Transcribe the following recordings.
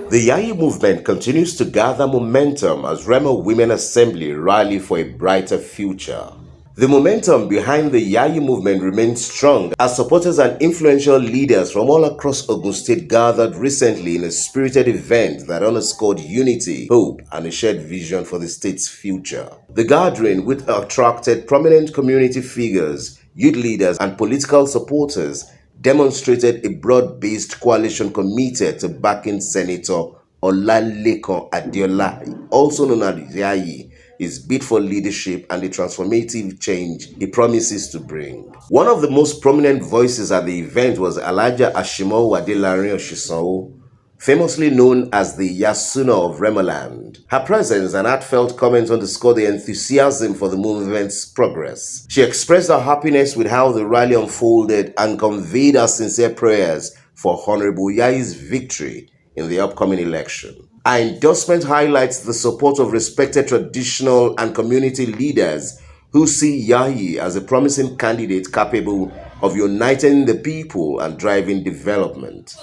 The Yayi movement continues to gather momentum as Remo Women Assembly rally for a brighter future. The momentum behind the Yayi movement remains strong as supporters and influential leaders from all across Ogun State gathered recently in a spirited event that underscored unity, hope, and a shared vision for the state's future. The gathering, which attracted prominent community figures, youth leaders, and political supporters, demonstrated a broad-based coalition committed to backing Senator Olalekan Adeola, also known as Yayi, his bid for leadership and the transformative change he promises to bring. One of the most prominent voices at the event was Alhaja Ashimowo Adelarin Oshisanwo, famously known as the Yasuna of Remoland. Her presence and heartfelt comments underscored the enthusiasm for the movement's progress. She expressed her happiness with how the rally unfolded and conveyed her sincere prayers for Honorable Yayi's victory in the upcoming election. Our endorsement highlights the support of respected traditional and community leaders who see Yayi as a promising candidate capable of uniting the people and driving development.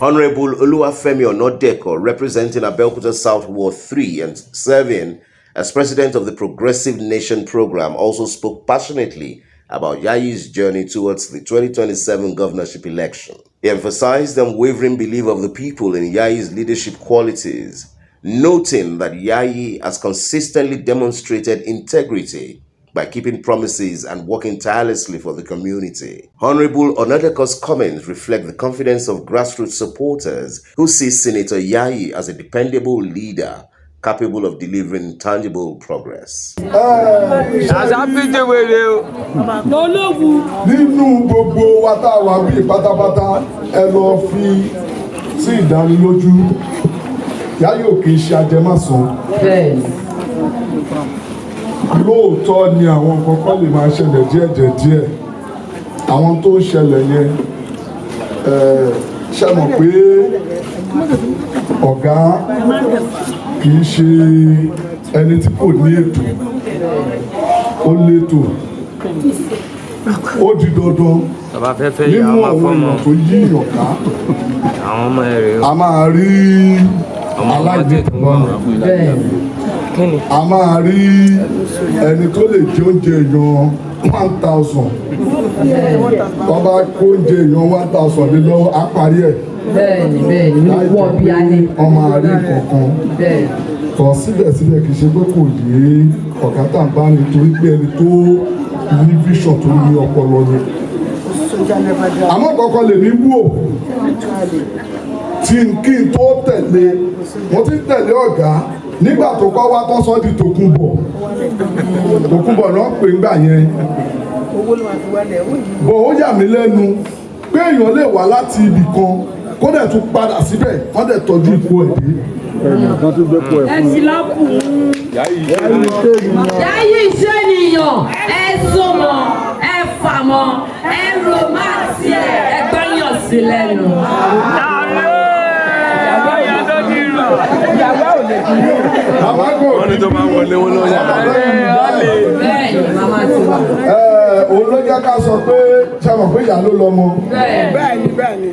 Honorable Oluwafemi Onodeko, representing Abeokuta South Ward 3 and serving as president of the Progressive Nation program, also spoke passionately about Yayi's journey towards the 2027 governorship election. He emphasized the unwavering belief of the people in Yayi's leadership qualities, noting that Yayi has consistently demonstrated integrity by keeping promises and working tirelessly for the community. Honorable Onadeko's comments reflect the confidence of grassroots supporters who see Senator Yayi as a dependable leader capable of delivering tangible progress. Lóòótọ́ ni àwọn kọ́kọ́ lè máa ṣẹlẹ̀ díẹ̀ àwọn tó ń ṣẹlẹ̀ yẹn ṣe mọ̀ pé ọ̀gá kì í ṣe ẹni tí kò ní ètò ó létò ó di dandan nínú àwọn èèyàn tó yí ọ̀gá a máa rí aláìníkùnmọ́ràn a máa rí ẹni tó lè jẹ oúnjẹ èèyàn 1,000 tó bá kó oúnjẹ èèyàn 1,000 lé lọ́wọ́ á parí ẹ̀ láì ọmọ àárí kankan kọ síbẹ̀síbẹ̀ kì í ṣe pé kò yé ọ̀gá tàǹbá nítorí pé ẹni tó ní vision tó ní ọpọlọ ni àmọ́ kọ̀ọ̀kan lè ní wò tí kí n tó tẹ̀lé mo ti tẹ̀lé ọ̀gá nígbà tó kọ́ wá tán sọ́ di Tòkunbọ̀ náà pè ń gbà yẹn bọ̀ ó yà mí lẹ́nu pé èèyàn lè wá láti ibì kan kó dẹ̀ tún padà síbẹ̀ wọ́n dẹ̀ tọ́jú ipò ẹ̀ dé. Yayi iṣẹ́ nìyàn ẹ sọmọ ẹ fàmọ ẹ romance ẹ. òun ló jẹ́ ká sọ pé ṣe mọ̀ pé ìyá ló lọ́mọ. bẹ́ẹ̀ni.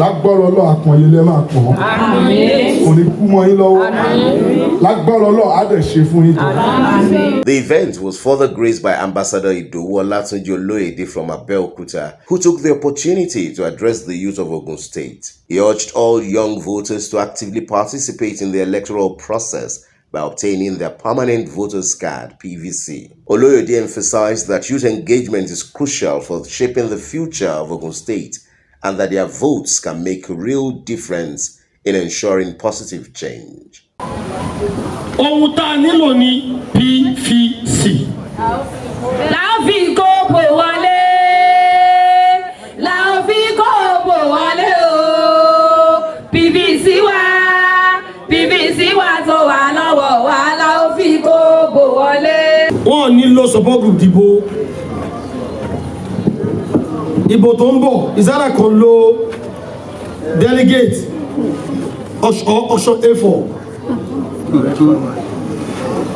lágbọ́rọ̀ lọ àpọ̀nlé lẹ́ máa pọ̀. kò ní kú mọ́ yín lọ́wọ́. lágbọ́rọ̀ lọ á dẹ̀ ṣe fún yín. The event was further graced by Ambassador Idowu Olatunji Oloyede from Abeokuta, who took the opportunity to address the youth of Ogun State. He urged all young voters to actively participate in the electoral process by obtaining their permanent voters card (PVC). Oloyede emphasized that youth engagement is crucial for shaping the future of Ogun State and that their votes can make a real difference in ensuring positive change. Ohun tá a nílò ní PVC. Láfi kóòpù wọlé, láfi kóòpù wọlé o. PVC wà tó wà lọ́wọ́ wa, láfi kóòpù wọlé. Wọ́n nílò support group dìbò. Ìbò tó ń bọ̀, ìsára kan lo delegate ọ̀ṣọ́ A4.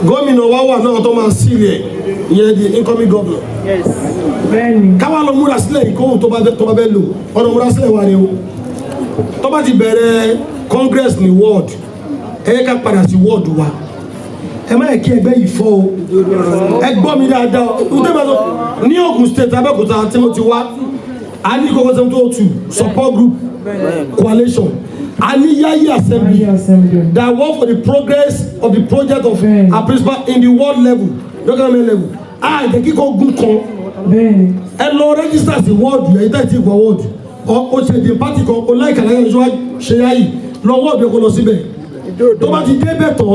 Gómìnà wa wà náà tó máa sílẹ̀ ìyẹn di incoming governor. Káwá lọ múra sílẹ̀ ìkóhùn tó bá bẹ́ lò ọ̀nà múra sílẹ̀ wà ní o. Tó bá ti bẹ̀rẹ̀ congress ní ward ẹ ká padà sí ward wa. Ẹ má yẹ kí ẹgbẹ́ yìí fọ́ o. Ẹ gbọ́ mi dáadáa o. Ní Ogun State Abẹ́òkúta tí mo ti wá a ní kókó 702 support group coalition. Ani Yayi assembly that work for the progress of the project of our principal in the world level, local level. The kíkọ́ gún kan. Ẹ lọ register sí ward yẹn ìtẹ́ ti gbọ́ ward. O ṣe di party kan o láìka láyé ìṣọ́ ṣe Yayi lọ ward yẹn kó lọ síbẹ̀. Tó bá ti dé bẹ̀ tán,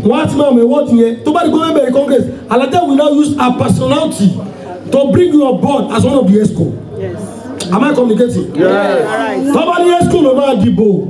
wọ́n á ti máa mọ̀ ward yẹn. Tó bá ti gbọ́ bẹ̀rẹ̀ congress, Alade will now use her personality to bring you on board as one of the ESCO. Am I communicating? Yes. Somebody else could not dìbò.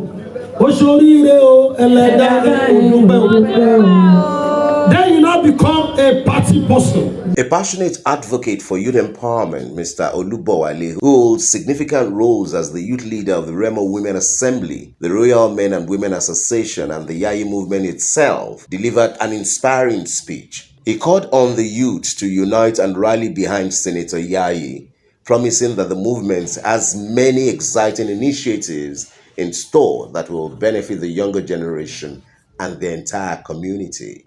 Then you now become a party person. A passionate advocate for youth empowerment, Mr. Olubowale, who holds significant roles as the youth leader of the Remo Women Assembly, the Royal Men and Women Association, and the Yayi movement itself, delivered an inspiring speech. He called on the youth to unite and rally behind Senator Yayi, promising that the movement has many exciting initiatives in store that will benefit the younger generation and the entire community.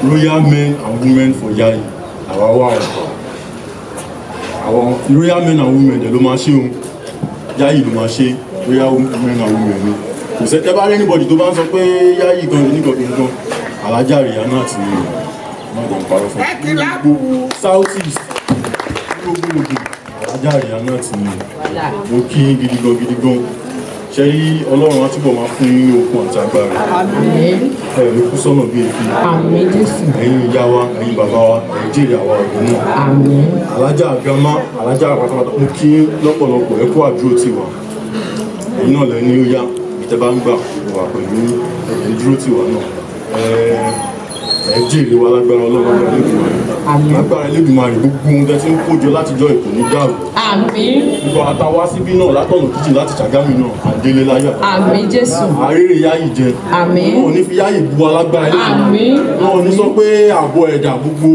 Royal men and women for Yayi, our wife. Our royal men and women, the Lomashe, Yayi Lomashe, royal men and women. Kò sẹ́ tẹ́ bá rí anybody tó bá ń sọ pé Yayi gan ní gangan, Alájà Rihanna àti Mọ̀dàn parọ́ fún South East. Alájà Rihanna ti ní mo kí gidi gan ṣe rí Ọlọ́run á túbọ̀ máa fún yín ní okun àti agbára ẹ ló kú sọ́nà bí èéfín ẹ̀yin ìyá wa ẹ̀yin bàbá wa ẹ̀yin jèrè àwa ọ̀dọ́ náà Alájà grandma Alájà pátápátá mo kí lọ́pọ̀lọpọ̀ ẹ kú àdúró tì wá ẹ̀yin náà lẹ́ni ó yá ìtẹ́ bá ń gbà wà pẹ̀lú ẹ̀yin dúró tì wá náà ẹ jèrè wa lágbára Ọlọ́run lágbára Elédùmarè gbogbo ohun tẹ́ tí ń kójọ látijọ́ èkó ní dàrú. Gbogbo àtàwá síbí náà látọ̀nà kíjì láti Ṣàgámù náà àdélé láyà. Jésù. Àrèrè Yayi jẹ. Wọn ò ní fi Yayi bu alágbára Elédùmarè. Wọn ò ní sọ pé àbọ̀ ẹ̀dà gbogbo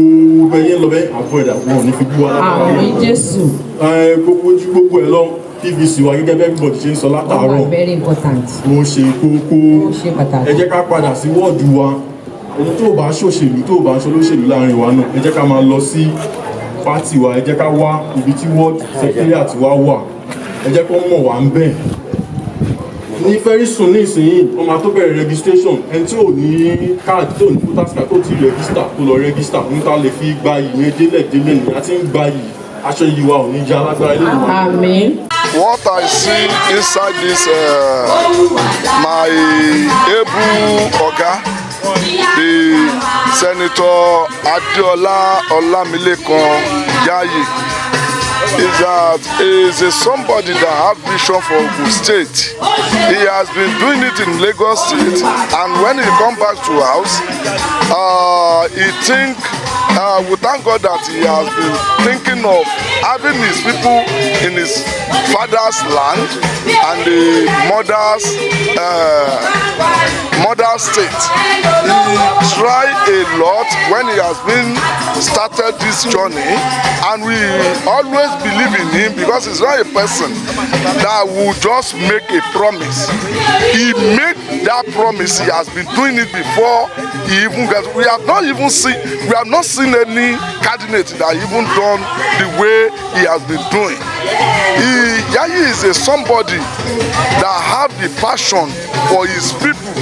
ẹyẹ lọ bẹ́ àbọ̀ ẹ̀dà wọn ò ní fi bu alágbára. Jésù. Gbogbo ẹ̀ lọ PVC wa gẹ́gẹ́ bẹ́ẹ̀ bọ̀dì ṣe ń sọ látàárọ̀. Very important. Ó ṣe kókó. Ẹ jẹ́ ká padà sí wọ́ọ̀dù wa. Ohun tó bá ṣòṣèlú tó bá ń ṣe olóṣèlú láàrin wa náà ẹ jẹ́ ká máa lọ sí pátì wa ẹ jẹ́ ká wá ibi tí ward secretariat wa wà ẹ jẹ́ kó mọ̀ wá ń bẹ̀. Ní very soon ní ìsinyìí wọ́n máa tó bẹ̀rẹ̀ registration ẹni tí ò ní káàdì tó ní voters card tó ti register kó lọ register ní ká lè fi gba ìyẹn délẹ̀ ní a ti ń gba yìí aṣọ yìí wa ò ní já lágbára ilé ìwà. Àmín. What I see inside this my able oga, the Senator Adeola Olamilekan Yayi, is that he is somebody that have vision for Ogun State. He has been doing it in Lagos State, and when he come back to house, we thank God that he has been thinking of having his people in his father's land and the mother's state. He tried a lot when he has been started this journey, and we always believe in him because he's not a person that will just make a promise. He made that promise. He has been doing it before he even gets. We have not seen any candidate that even done the way he has been doing. Yayi is somebody that have the passion for his people,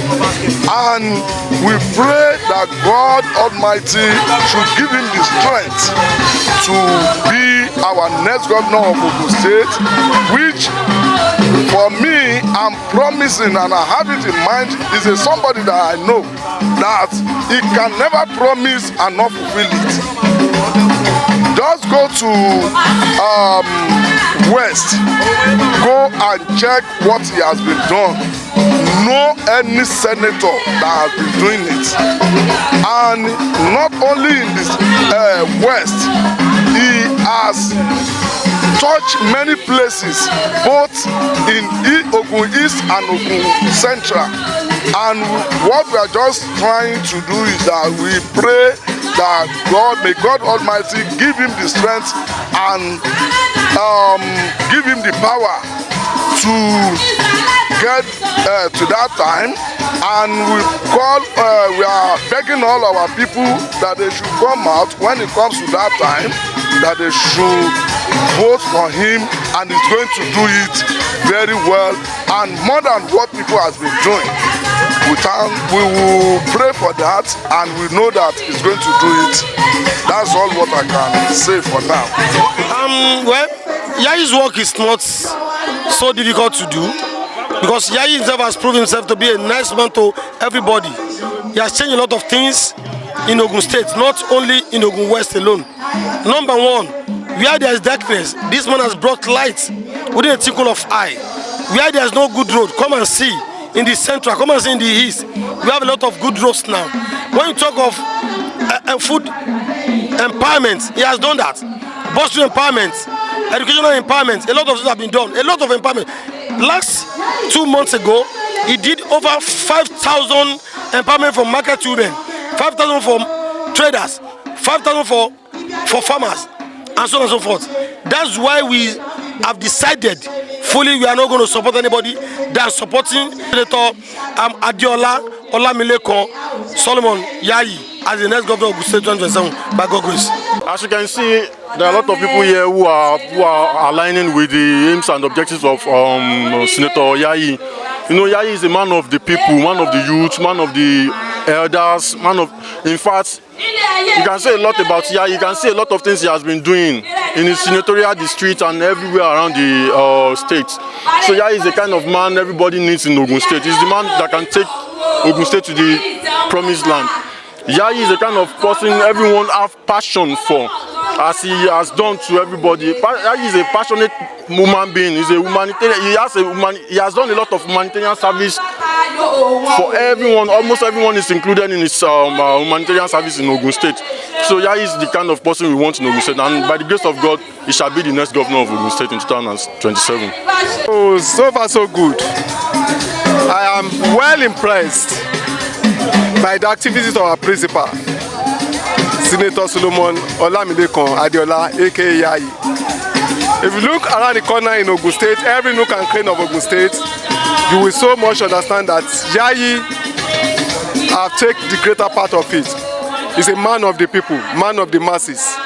and we pray that God Almighty should give him the strength to be our next governor of Ogun State, which for me I'm promising and I have it in mind is somebody that I know that he can never promise and not fulfill it. Just go to West, go and check what he has been done. No any senator that has been doing it. And not only in this West, he has touched many places, both in Ogun East and Ogun Central. And what we are just trying to do is that we pray that may God Almighty give him the strength and give him the power to get to that time. And we are begging all our people that they should come out when it comes to that time, that they should vote for him, and he's going to do it very well and more than what people has been doing. We will pray for that, and we know that he's going to do it. That's all what I can say for now. Well, Yayi's work is not so difficult to do because Yayi himself has proven himself to be a nice man to everybody. He has changed a lot of things in Ogun State, not only in Ogun West alone. Number one, where there is darkness, this man has brought light within a twinkle of eye. Where there is no good road, come and see. In the central, come and see in the east. We have a lot of good roads now. When you talk of food empowerment, he has done that. Bursary empowerment, educational empowerment, a lot of things have been done. A lot of empowerment. Last 2 months ago, he did over 5,000 empowerment for market women, 5,000 for traders, 5,000 for farmers, and so on and so forth. That's why we have decided fully we are not going to support anybody than supporting Senator Adiola Olamilekon Solomon Yayi as the next governor of Ogun State 2027 by God grace. As you can see, there are a lot of people here who are aligning with the aims and objectives of Senator Yayi. You know, Yayi is a man of the people, man of the youth, man of the elders, in fact, you can say a lot about Yayi. You can see a lot of things he has been doing in his senatorial district and everywhere around the state. So Yayi is the kind of man everybody needs in Ogun State. He's the man that can take Ogun State to the promised land. Yayi is the kind of person everyone have passion for, as he has done to everybody. Yayi is a passionate human being. He's a humanitarian. He has done a lot of humanitarian service for everyone. Almost everyone is included in his humanitarian service in Ogun State. So Yayi is the kind of person we want in Ogun State, and by the grace of God, he shall be the next governor of Ogun State in 2027. Oh, so far so good. I am well impressed by the activities of our principal, Senator Solomon Olamilekon Adiola, aka Yayi. If you look around the corner in Ogun State, every nook and cranny of Ogun State, you will so much understand that Yayi have taken the greater part of it. He's a man of the people, man of the masses,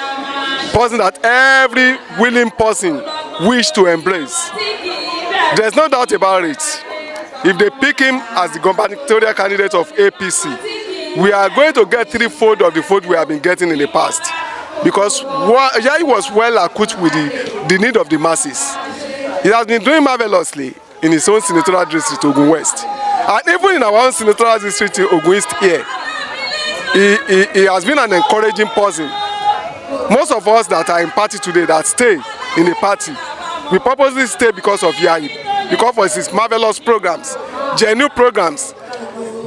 person that every willing person wish to embrace. There's no doubt about it. If they pick him as the gubernatorial candidate of APC, we are going to get threefold of the vote we have been getting in the past, because Yayi was well equipped with the need of the masses. He has been doing marvelously in his own senatorial district, Ogun West, and even in our own senatorial district, Ogun East here, he has been an encouraging person. Most of us that are in party today, that stay in the party, we purposely stay because of Yayi, because of his marvelous programs, genuine programs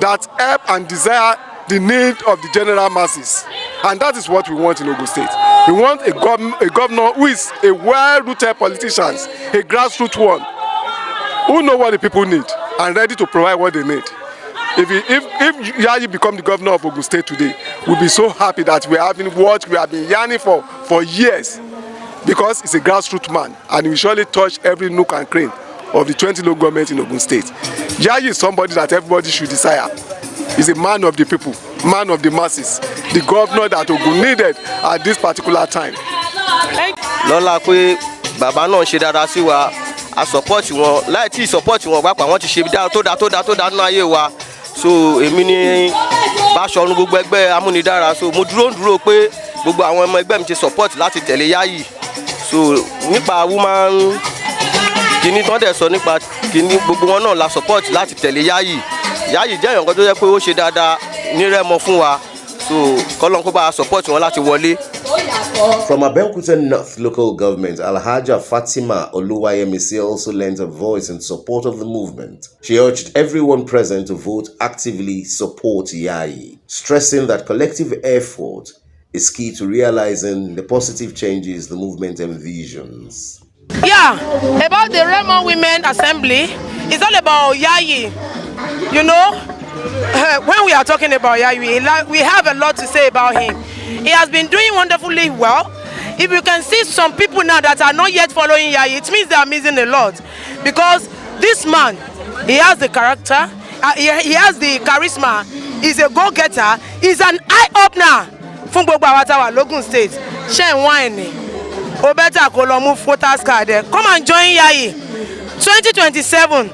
that help and desire the need of the general masses. And that is what we want in Ogun State. We want a governor who is a well-rooted politician, a grassroots one, who know what the people need and ready to provide what they need. If Yayi become the governor of Ogun State today, we'll be so happy that we're having what we have been yearning for years, because he's a grassroots man and he will surely touch every nook and cranny of the 20 local governments in Ogun State. Yayi is somebody that everybody should desire. He's a man of the people, man of the masses, the governor that Ogun needed at this particular time. Lọ́la pé bàbá náà ṣe dáadáa sí wa, a support wọn, láì tí support wọn pàápàá wọ́n ti ṣe tó dáa nínú ayé wa. So èmi ni Báṣọ̀run gbogbo ẹgbẹ́ amúnidára, so mo dúró pé gbogbo àwọn ọmọ ẹgbẹ́ mi ti support láti tẹ̀lé Yayi. So nípa woman kìíní tán dẹ̀ sọ nípa kìíní gbogbo wọn náà la support láti tẹ̀lé Yayi. Yayi jẹ́ nǹkan tó yẹ pé ó ṣe dáadáa ní Remo fún wa, so kọ́lọ́n kó bá support wọn láti wọlé. From Abeokuta North local government, Alhaja Fatima Oluwayemisi also lent a voice in support of the movement. She urged everyone present to vote actively support Yayi, stressing that collective effort is key to realizing the positive changes the movement envisions. Yeah, about the Remo Women Assembly, it's all about Yayi. You know, when we are talking about Yayi, we have a lot to say about him. He has been doing wonderfully well. If you can see some people now that are not yet following Yayi, it means they are missing a lot. Because this man, he has the character, he has the charisma, he's a go-getter, he's an eye-opener. Fún gbogbo àwa tá wà l'Ogun State, ṣé ń wá ẹni, ó bẹ́tà kó lọ mú voters card ẹ̀. Come and join Yayi. 2027,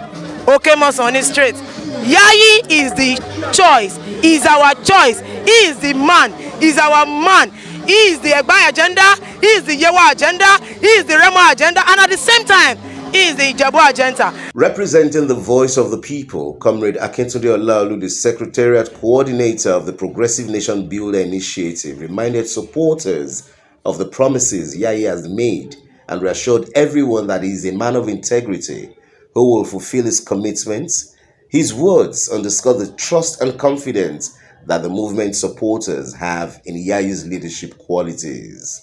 okay, on the street. Yayi is the choice, is our choice, he is the man, is our man, he is the Egbai agenda, he is the Yewa agenda, he is the Remo agenda, and at the same time, he is the Ijebu agenda. Representing the voice of the people, Comrade Akintunde Olaolu, the Secretariat Coordinator of the Progressive Nation Builder Initiative, reminded supporters of the promises Yayi has made and reassured everyone that he is a man of integrity who will fulfill his commitments. His words underscore the trust and confidence that the movement supporters have in Yayi's leadership qualities.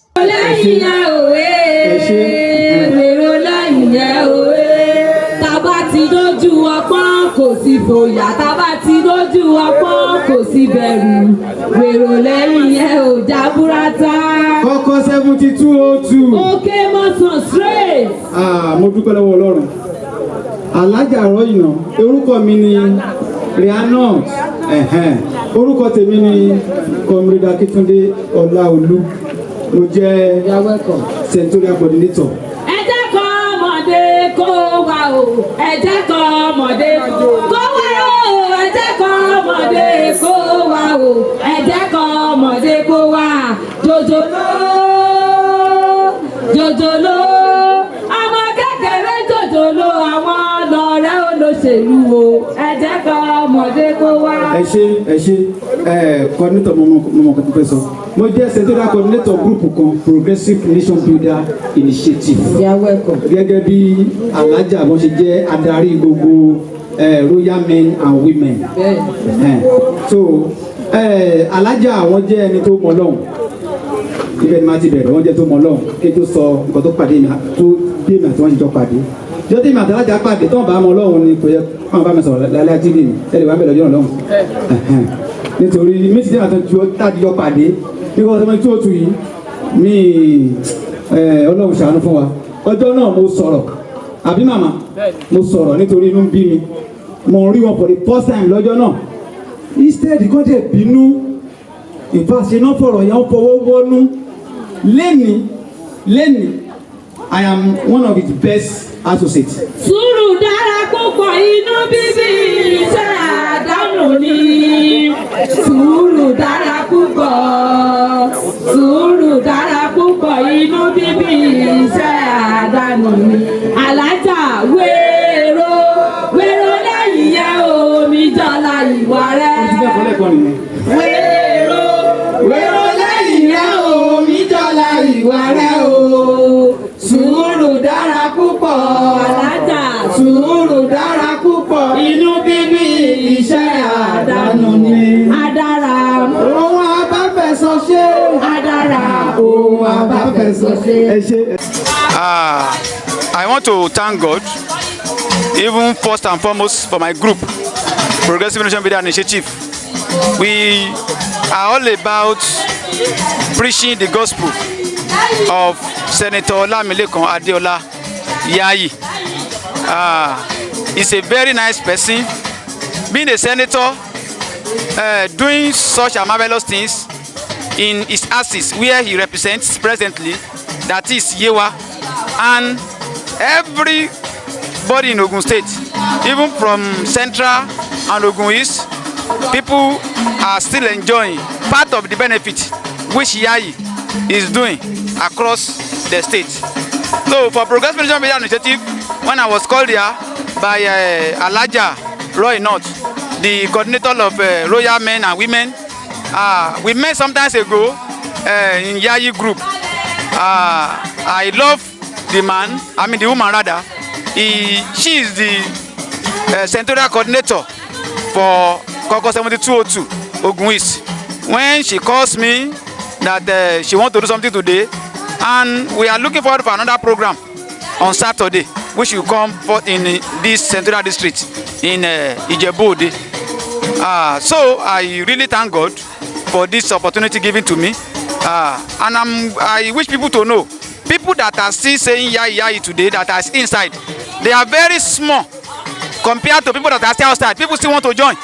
Kọ́kọ́ 7202. Okay, Mason straight. Mo dúpẹ́ lọ́wọ́ Ọlọ́run. Alájà Àrọ́yìnà, orúkọ mi ni Rihanna. Orúkọ tèmi ni Comrade Akintunde Olaolu. Mo jẹ́ Centurial Coordinator. Ẹ jẹ́ kó ọmọdé kó wá o, ẹ jẹ́ kó ọmọdé kó wá o, ẹ jẹ́ kó ọmọdé kó wá o, ẹ jẹ́ kó ọmọdé kó wá. Jòjòló, jòjòló, ọmọ kékeré jòjòló, àwọn lọ́rẹ́ olóṣèlú o, ẹ jẹ́ kó ọmọdé kó wá. Ẹ ṣé, coordinator mo kò tó fẹ́ sọ. Mo jẹ́ Centurial Coordinator group kan Progressive Nation Builder Initiative. You are welcome. Gẹ́gẹ́ bí Alájà wọ́n ṣe jẹ́ adarí gbogbo royal men and women. So Alájà wọ́n jẹ́ ẹni tó mọ Ọlọ́run. Ibẹ̀ ni máa ti bẹ̀rẹ̀ wọ́n jẹ́ tó mọ Ọlọ́run kí tó sọ nǹkan tó pàdé mi tó bí èmi àti wọ́n jọ pàdé. Jọ́ tí èmi àti Alájà pàdé tó ń bá mọ Ọlọ́run ni kò yẹ kó bá mi sọ̀rọ̀ lálẹ́ àti ìdí mi ẹ lè wá bẹ̀rẹ̀ ọjọ́ Ọlọ́run. Nítorí méjì tí wọ́n tàbí jọ pàdé nígbà tó tí ó tù yìí ní Ọlọ́run ṣàánú fún wa. Ọjọ́ náà mo sọ̀rọ̀ àbí màmá mo sọ̀rọ̀ nítorí inú bí mi mo rí wọn for the first time lọ́jọ́ náà. Instead kọ́ dẹ̀ bínú ìfàṣẹ náà fọ̀rọ̀ yẹn fọwọ́ wọnú lẹ́ni I am one of its best associates. Sùúrù dára púpọ̀, inú bíbí iṣẹ́ àdánù ni. Sùúrù dára púpọ̀, sùúrù dára púpọ̀, inú bíbí iṣẹ́ àdánù ni. Alájà wéró lẹ́yìn yẹn omi jọlá ìwà rẹ̀. Wéró lẹ́yìn yẹn omi jọlá ìwà rẹ̀ o. Sùúrù dára púpọ̀, Alájà. Sùúrù dára púpọ̀, inú bíbí iṣẹ́ àdánù ni. Adára. Òun abáfẹ́sọ ṣe. I want to thank God, even first and foremost for my group, Progressive Nation Media Initiative. We are all about preaching the gospel of Senator Olamilekun Adeola Yayi. He's a very nice person. Being a senator, doing such a marvelous things in his axis where he represents presently, that is Yewa, and everybody in Ogun State, even from Central and Ogun East, people are still enjoying part of the benefit which Yayi is doing across the state. So for Progressive Nation Media Initiative, when I was called here by Alaja Roy North, the coordinator of Royal Men and Women, we met some times ago in Yayi group. I love the woman rather. She is the senatorial coordinator for Koko 7202 Ogun East. When she calls me that she wants to do something today, and we are looking forward for another program on Saturday, which will come forth in this central district in Ijebu-Ode. So I really thank God for this opportunity given to me, and I wish people to know, people that are still saying Yayi today, that are inside, they are very small compared to people that are still outside. People still want to join.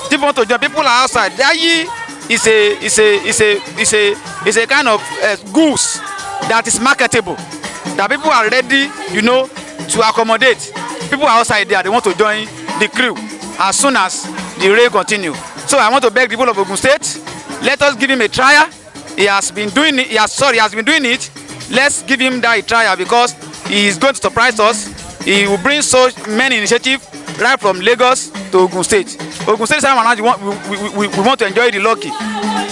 People are outside. Yayi is a kind of goose that is marketable, that people are ready, to accommodate. People are outside there, they want to join the crew as soon as the rain continue. So I want to beg the people of Ogun State, let us give him a trial. He has been doing it. Let's give him that trial, because he is going to surprise us. He will bring so many initiatives right from Lagos to Ogun State. Ogun State, we want to enjoy the lucky.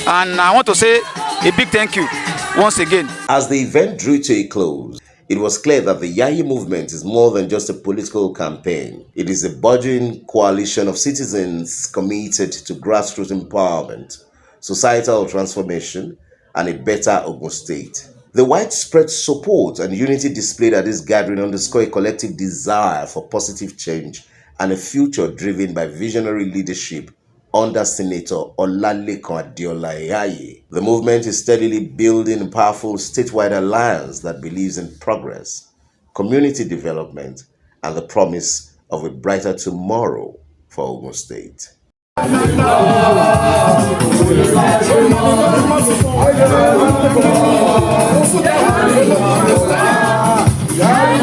And I want to say a big thank you once again. As the event drew to a close, it was clear that the Yayi movement is more than just a political campaign. It is a burgeoning coalition of citizens committed to grassroots empowerment, societal transformation, and a better Ogun State. The widespread support and unity displayed at this gathering underscore a collective desire for positive change and a future driven by visionary leadership under Senator Olamilekun Adeola Yayi. The movement is steadily building a powerful statewide alliance that believes in progress, community development, and the promise of a brighter tomorrow for Ogun State. Yeah.